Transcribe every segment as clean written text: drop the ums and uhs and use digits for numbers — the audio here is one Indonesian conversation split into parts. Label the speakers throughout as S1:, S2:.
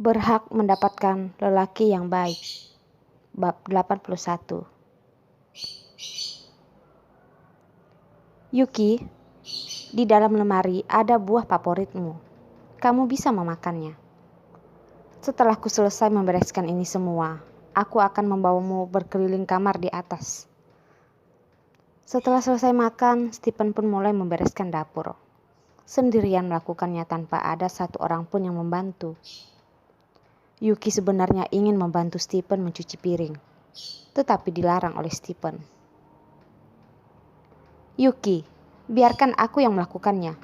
S1: Berhak mendapatkan lelaki yang baik. Bab 81. Yuki, di dalam lemari ada buah favoritmu. Kamu bisa memakannya. Setelah ku selesai membereskan ini semua, aku akan membawamu berkeliling kamar di atas. Setelah selesai makan, Stephen pun mulai membereskan dapur. Sendirian melakukannya tanpa ada satu orang pun yang membantu. Yuki sebenarnya ingin membantu Stephen mencuci piring, tetapi dilarang oleh Stephen. Yuki, biarkan aku yang melakukannya.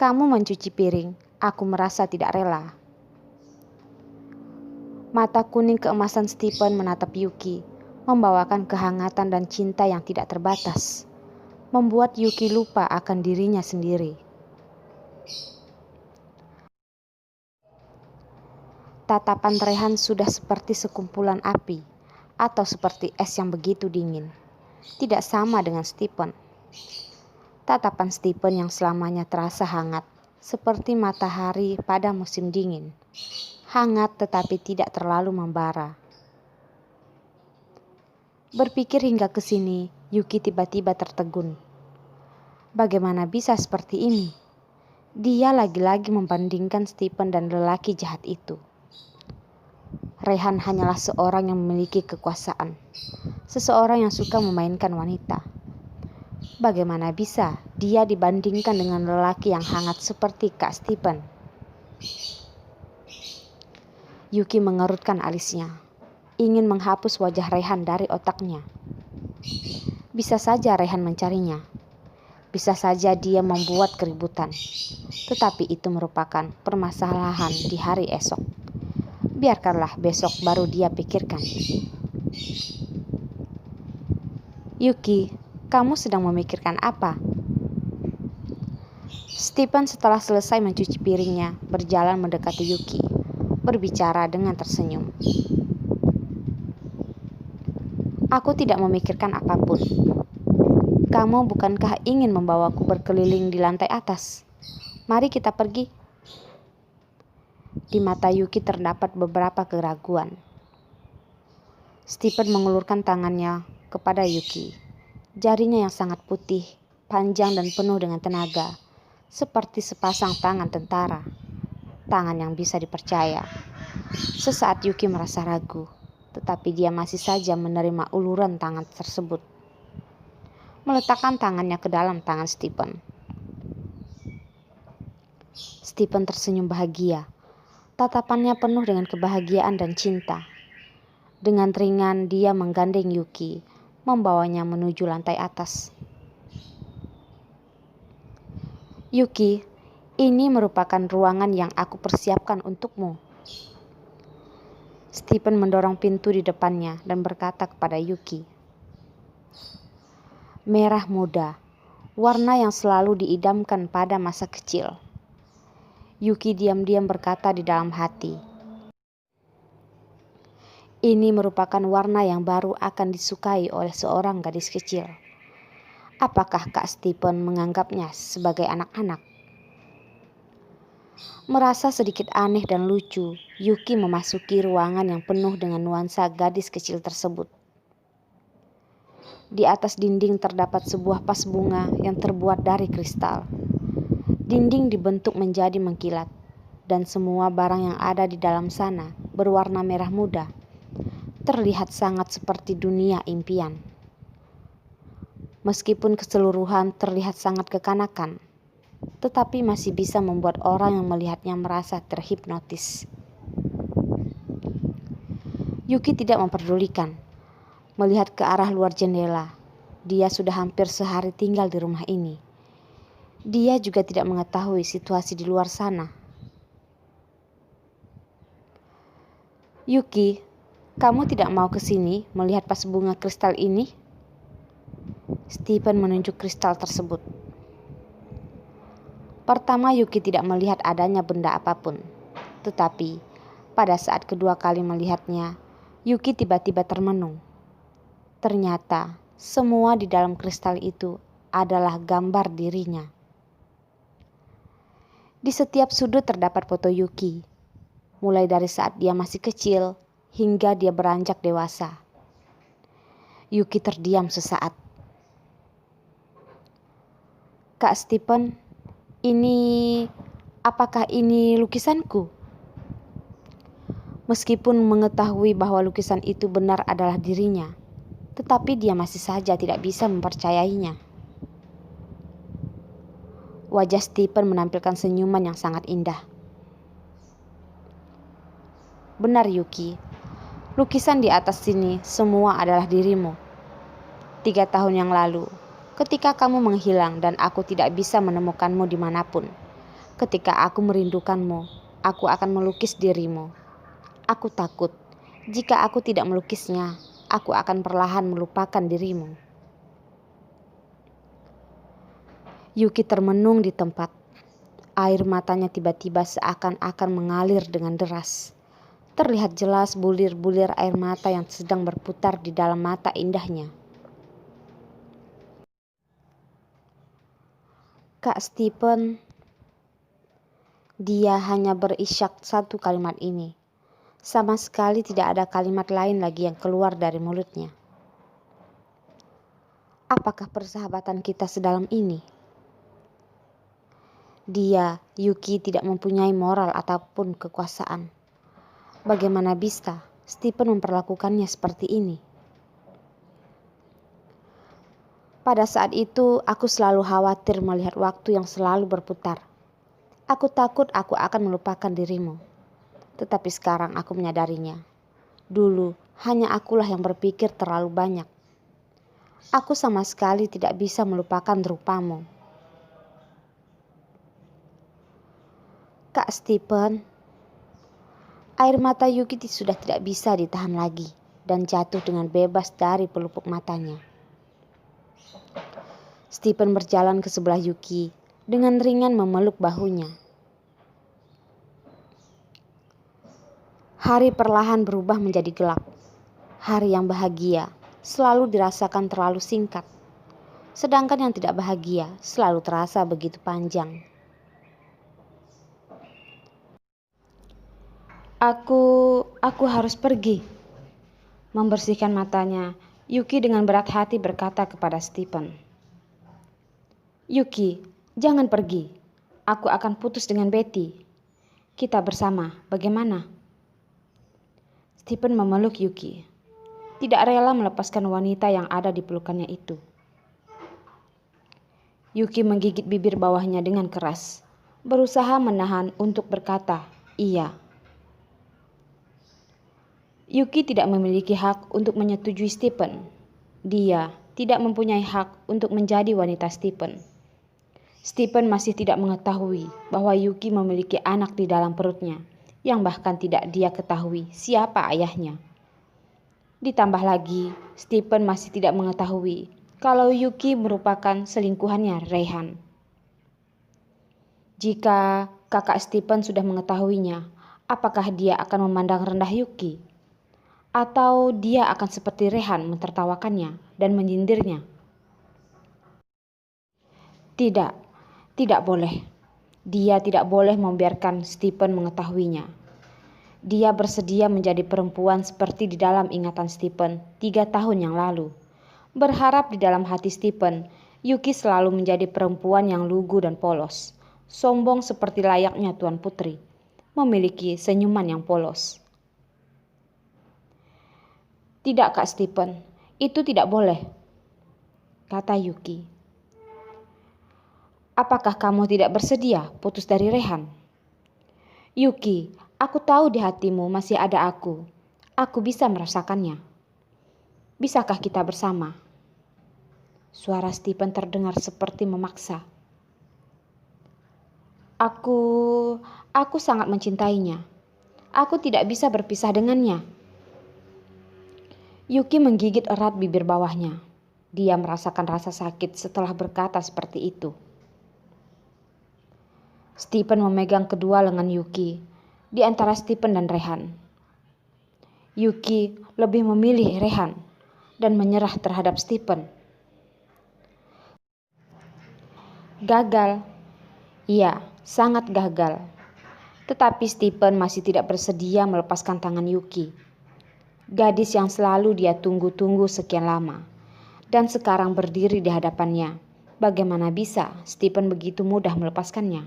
S1: Kamu mencuci piring, aku merasa tidak rela. Mata kuning keemasan Stephen menatap Yuki, membawakan kehangatan dan cinta yang tidak terbatas, membuat Yuki lupa akan dirinya sendiri. Tatapan Rehan sudah seperti sekumpulan api, atau seperti es yang begitu dingin. Tidak sama dengan Stephen. Tatapan Stephen yang selamanya terasa hangat, seperti matahari pada musim dingin. Hangat tetapi tidak terlalu membara. Berpikir hingga ke sini, Yuki tiba-tiba tertegun. Bagaimana bisa seperti ini? Dia lagi-lagi membandingkan Stephen dan lelaki jahat itu. Rehan hanyalah seorang yang memiliki kekuasaan, seseorang yang suka memainkan wanita. Bagaimana bisa dia dibandingkan dengan lelaki yang hangat seperti Kak Stephen? Yuki mengerutkan alisnya, ingin menghapus wajah Rehan dari otaknya. Bisa saja Rehan mencarinya. Bisa saja dia membuat keributan. Tetapi itu merupakan permasalahan di hari esok. Biarkanlah besok baru dia pikirkan. Yuki, kamu sedang memikirkan apa? Stephen setelah selesai mencuci piringnya, berjalan mendekati Yuki, berbicara dengan tersenyum. Aku tidak memikirkan apapun. Kamu bukankah ingin membawaku berkeliling di lantai atas? Mari kita pergi. Di mata Yuki terdapat beberapa keraguan. Stephen mengulurkan tangannya kepada Yuki. Jarinya yang sangat putih, panjang dan penuh dengan tenaga, seperti sepasang tangan tentara. Tangan yang bisa dipercaya. Sesaat Yuki merasa ragu, tetapi dia masih saja menerima uluran tangan tersebut. Meletakkan tangannya ke dalam tangan Stephen. Stephen tersenyum bahagia. Tatapannya penuh dengan kebahagiaan dan cinta. Dengan ringan dia menggandeng Yuki, membawanya menuju lantai atas. Yuki, ini merupakan ruangan yang aku persiapkan untukmu. Stephen mendorong pintu di depannya dan berkata kepada Yuki. Merah muda, warna yang selalu diidamkan pada masa kecil. Yuki diam-diam berkata di dalam hati. Ini merupakan warna yang baru akan disukai oleh seorang gadis kecil. Apakah Kak Stephen menganggapnya sebagai anak-anak? Merasa sedikit aneh dan lucu, Yuki memasuki ruangan yang penuh dengan nuansa gadis kecil tersebut. Di atas dinding terdapat sebuah vas bunga yang terbuat dari kristal. Dinding dibentuk menjadi mengkilat, dan semua barang yang ada di dalam sana berwarna merah muda. Terlihat sangat seperti dunia impian. Meskipun keseluruhan terlihat sangat kekanakan, tetapi masih bisa membuat orang yang melihatnya merasa terhipnotis. Yuki tidak memperdulikan, melihat ke arah luar jendela. Dia sudah hampir sehari tinggal di rumah ini. Dia juga tidak mengetahui situasi di luar sana. Yuki, kamu tidak mau ke sini melihat vas bunga kristal ini? Stephen menunjuk kristal tersebut. Pertama Yuki tidak melihat adanya benda apapun. Tetapi pada saat kedua kali melihatnya, Yuki tiba-tiba termenung. Ternyata semua di dalam kristal itu adalah gambar dirinya. Di setiap sudut terdapat foto Yuki. mulai dari saat dia masih kecil hingga dia beranjak dewasa. Yuki terdiam sesaat. Kak Stephen, apakah ini lukisanku? Meskipun mengetahui bahwa lukisan itu benar adalah dirinya, tetapi dia masih saja tidak bisa mempercayainya. Wajah Stephen menampilkan senyuman yang sangat indah. Benar Yuki, lukisan di atas sini semua adalah dirimu. 3 tahun yang lalu, ketika kamu menghilang dan aku tidak bisa menemukanmu dimanapun. Ketika aku merindukanmu, aku akan melukis dirimu. Aku takut, jika aku tidak melukisnya, aku akan perlahan melupakan dirimu. Yuki termenung di tempat. Air matanya tiba-tiba seakan-akan mengalir dengan deras. Terlihat jelas bulir-bulir air mata yang sedang berputar di dalam mata indahnya. Kak Stephen, dia hanya berisyak satu kalimat ini. Sama sekali tidak ada kalimat lain lagi yang keluar dari mulutnya. Apakah persahabatan kita sedalam ini? Dia, Yuki, tidak mempunyai moral ataupun kekuasaan. Bagaimana bisa Stephen memperlakukannya seperti ini? Pada saat itu, aku selalu khawatir melihat waktu yang selalu berputar. Aku takut aku akan melupakan dirimu. Tetapi sekarang aku menyadarinya. Dulu, hanya akulah yang berpikir terlalu banyak. Aku sama sekali tidak bisa melupakan rupamu. Kak Stephen, air mata Yuki sudah tidak bisa ditahan lagi dan jatuh dengan bebas dari pelupuk matanya. Stephen berjalan ke sebelah Yuki dengan ringan memeluk bahunya. Hari perlahan berubah menjadi gelap. Hari yang bahagia selalu dirasakan terlalu singkat. Sedangkan yang tidak bahagia selalu terasa begitu panjang. Aku harus pergi. Membersihkan matanya, Yuki dengan berat hati berkata kepada Stephen. Yuki, jangan pergi. Aku akan putus dengan Betty. Kita bersama, bagaimana? Stephen memeluk Yuki. Tidak rela melepaskan wanita yang ada di pelukannya itu. Yuki menggigit bibir bawahnya dengan keras, berusaha menahan untuk berkata, iya. Yuki tidak memiliki hak untuk menyetujui Stephen. Dia tidak mempunyai hak untuk menjadi wanita Stephen. Stephen masih tidak mengetahui bahwa Yuki memiliki anak di dalam perutnya, yang bahkan tidak dia ketahui siapa ayahnya. Ditambah lagi, Stephen masih tidak mengetahui kalau Yuki merupakan selingkuhannya Rayhan. Jika kakak Stephen sudah mengetahuinya, apakah dia akan memandang rendah Yuki? Atau dia akan seperti Rayhan mentertawakannya dan menyindirnya? Tidak boleh. Dia tidak boleh membiarkan Stephen mengetahuinya. Dia bersedia menjadi perempuan seperti di dalam ingatan Stephen 3 tahun yang lalu. Berharap di dalam hati Stephen, Yuki selalu menjadi perempuan yang lugu dan polos. Sombong seperti layaknya Tuan Putri. Memiliki senyuman yang polos. Tidak Kak Stephen, itu tidak boleh, kata Yuki. Apakah kamu tidak bersedia putus dari Rayhan? Yuki, aku tahu di hatimu masih ada aku. Aku bisa merasakannya. Bisakah kita bersama? Suara Stephen terdengar seperti memaksa. Aku sangat mencintainya. Aku tidak bisa berpisah dengannya. Yuki menggigit erat bibir bawahnya. Dia merasakan rasa sakit setelah berkata seperti itu. Stephen memegang kedua lengan Yuki di antara Stephen dan Rayhan. Yuki lebih memilih Rayhan dan menyerah terhadap Stephen. Gagal. Iya, sangat gagal. Tetapi Stephen masih tidak bersedia melepaskan tangan Yuki. Gadis yang selalu dia tunggu-tunggu sekian lama. Dan sekarang berdiri di hadapannya. Bagaimana bisa Stephen begitu mudah melepaskannya?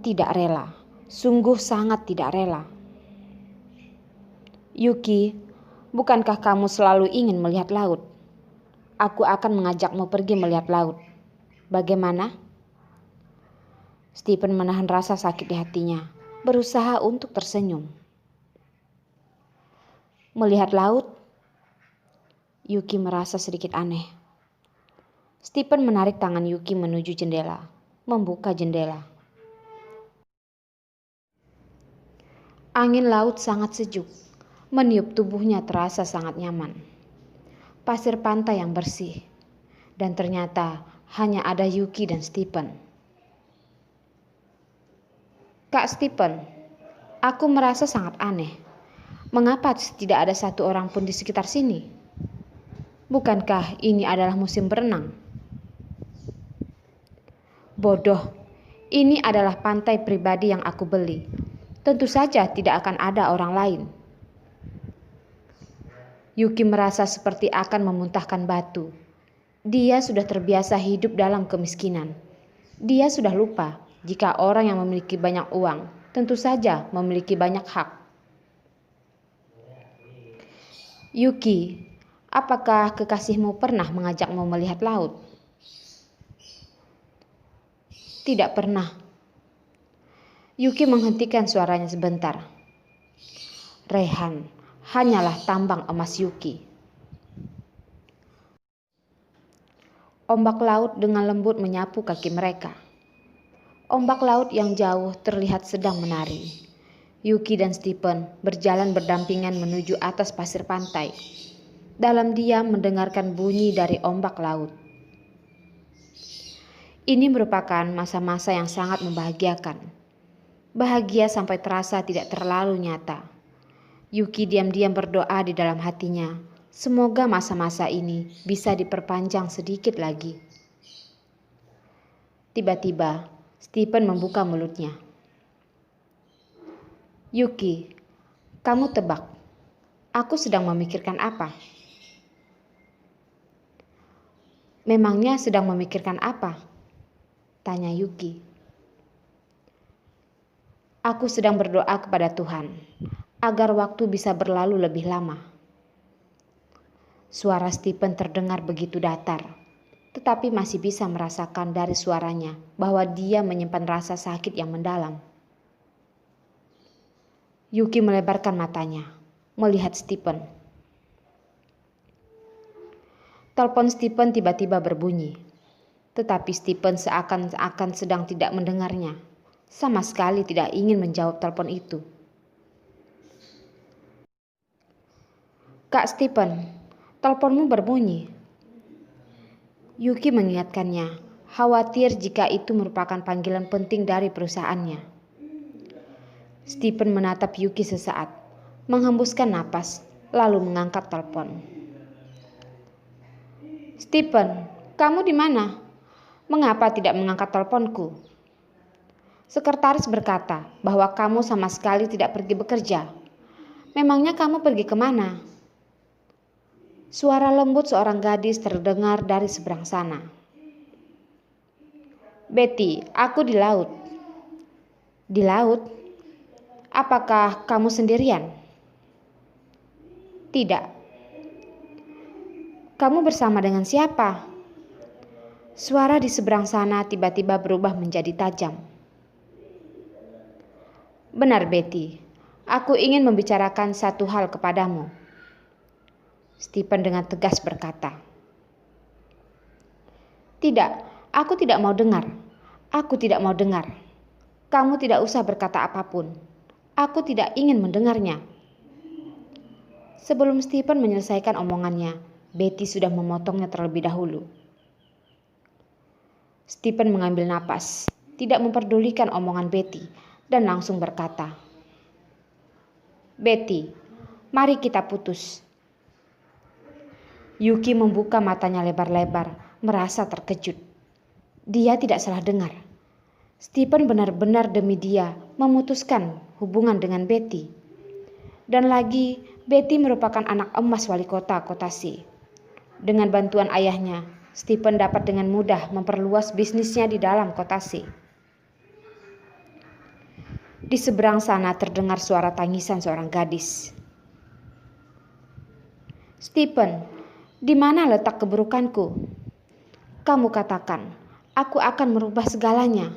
S1: Tidak rela. Sungguh sangat tidak rela. Yuki, bukankah kamu selalu ingin melihat laut? Aku akan mengajakmu pergi melihat laut. Bagaimana? Stephen menahan rasa sakit di hatinya, berusaha untuk tersenyum. Melihat laut? Yuki merasa sedikit aneh. Stephen menarik tangan Yuki menuju jendela, membuka jendela. Angin laut sangat sejuk, meniup tubuhnya terasa sangat nyaman. Pasir pantai yang bersih, dan ternyata hanya ada Yuki dan Stephen. Kak Stephen, aku merasa sangat aneh. Mengapa tidak ada satu orang pun di sekitar sini? Bukankah ini adalah musim berenang? Bodoh, ini adalah pantai pribadi yang aku beli. Tentu saja tidak akan ada orang lain. Yuki merasa seperti akan memuntahkan batu. Dia sudah terbiasa hidup dalam kemiskinan. Dia sudah lupa jika orang yang memiliki banyak uang tentu saja memiliki banyak hak. Yuki, apakah kekasihmu pernah mengajakmu melihat laut? Tidak pernah. Yuki menghentikan suaranya sebentar. Rehan hanyalah tambang emas Yuki. Ombak laut dengan lembut menyapu kaki mereka. Ombak laut yang jauh terlihat sedang menari. Yuki dan Stephen berjalan berdampingan menuju atas pasir pantai. Dalam diam mendengarkan bunyi dari ombak laut. Ini merupakan masa-masa yang sangat membahagiakan. Bahagia sampai terasa tidak terlalu nyata. Yuki diam-diam berdoa di dalam hatinya. Semoga masa-masa ini bisa diperpanjang sedikit lagi. Tiba-tiba, Stephen membuka mulutnya. Yuki, kamu tebak, aku sedang memikirkan apa? Memangnya sedang memikirkan apa? Tanya Yuki. Aku sedang berdoa kepada Tuhan, agar waktu bisa berlalu lebih lama. Suara Stephen terdengar begitu datar, tetapi masih bisa merasakan dari suaranya bahwa dia menyimpan rasa sakit yang mendalam. Yuki melebarkan matanya, melihat Stephen. Telepon Stephen tiba-tiba berbunyi, tetapi Stephen seakan-akan sedang tidak mendengarnya, sama sekali tidak ingin menjawab telepon itu. Kak Stephen, teleponmu berbunyi. Yuki mengingatkannya, khawatir jika itu merupakan panggilan penting dari perusahaannya. Stephen menatap Yuki sesaat, menghembuskan napas, lalu mengangkat telepon. Stephen, kamu di mana? Mengapa tidak mengangkat teleponku? Sekretaris berkata bahwa kamu sama sekali tidak pergi bekerja. Memangnya kamu pergi kemana? Suara lembut seorang gadis terdengar dari seberang sana. Betty, aku di laut. Di laut? Apakah kamu sendirian? Tidak. Kamu bersama dengan siapa? Suara di seberang sana tiba-tiba berubah menjadi tajam. Benar, Betty. Aku ingin membicarakan satu hal kepadamu. Stephen dengan tegas berkata. Tidak, aku tidak mau dengar. Aku tidak mau dengar. Kamu tidak usah berkata apapun. Aku tidak ingin mendengarnya. Sebelum Stephen menyelesaikan omongannya, Betty sudah memotongnya terlebih dahulu. Stephen mengambil napas, tidak memperdulikan omongan Betty, dan langsung berkata, Betty, mari kita putus. Yuki membuka matanya lebar-lebar, merasa terkejut. Dia tidak salah dengar. Stephen benar-benar demi dia memutuskan hubungan dengan Betty. Dan lagi, Betty merupakan anak emas wali kota Kotase. Dengan bantuan ayahnya, Stephen dapat dengan mudah memperluas bisnisnya di dalam Kotase. Di seberang sana terdengar suara tangisan seorang gadis. Stephen, di mana letak keburukanku? Kamu katakan, aku akan merubah segalanya.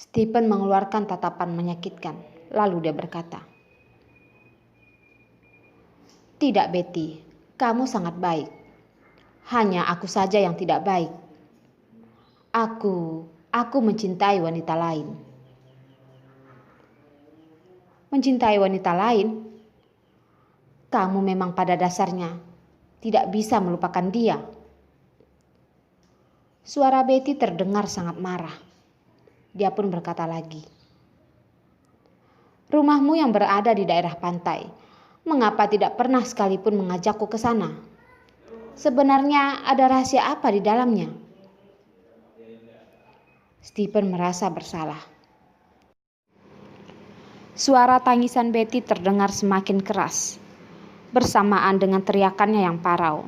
S1: Stephen mengeluarkan tatapan menyakitkan, lalu dia berkata, "Tidak, Betty, kamu sangat baik. Hanya aku saja yang tidak baik. Aku mencintai wanita lain." Mencintai wanita lain? Kamu memang pada dasarnya tidak bisa melupakan dia. Suara Betty terdengar sangat marah. Dia pun berkata lagi, "Rumahmu yang berada di daerah pantai, mengapa tidak pernah sekalipun mengajakku ke sana? Sebenarnya ada rahasia apa di dalamnya?" Stephen merasa bersalah. Suara tangisan Betty terdengar semakin keras, bersamaan dengan teriakannya yang parau.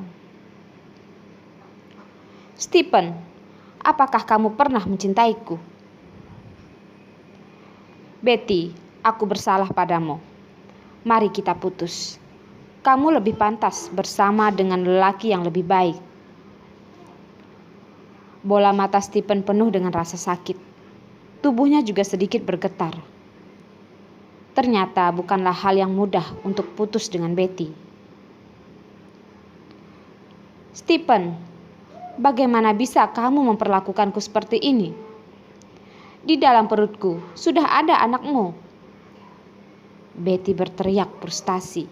S1: "Stephen, apakah kamu pernah mencintaiku?" "Betty, aku bersalah padamu. Mari kita putus. Kamu lebih pantas bersama dengan lelaki yang lebih baik." Bola mata Stephen penuh dengan rasa sakit. Tubuhnya juga sedikit bergetar. Ternyata bukanlah hal yang mudah untuk putus dengan Betty. "Stephen, bagaimana bisa kamu memperlakukanku seperti ini? Di dalam perutku sudah ada anakmu." Betty berteriak frustasi.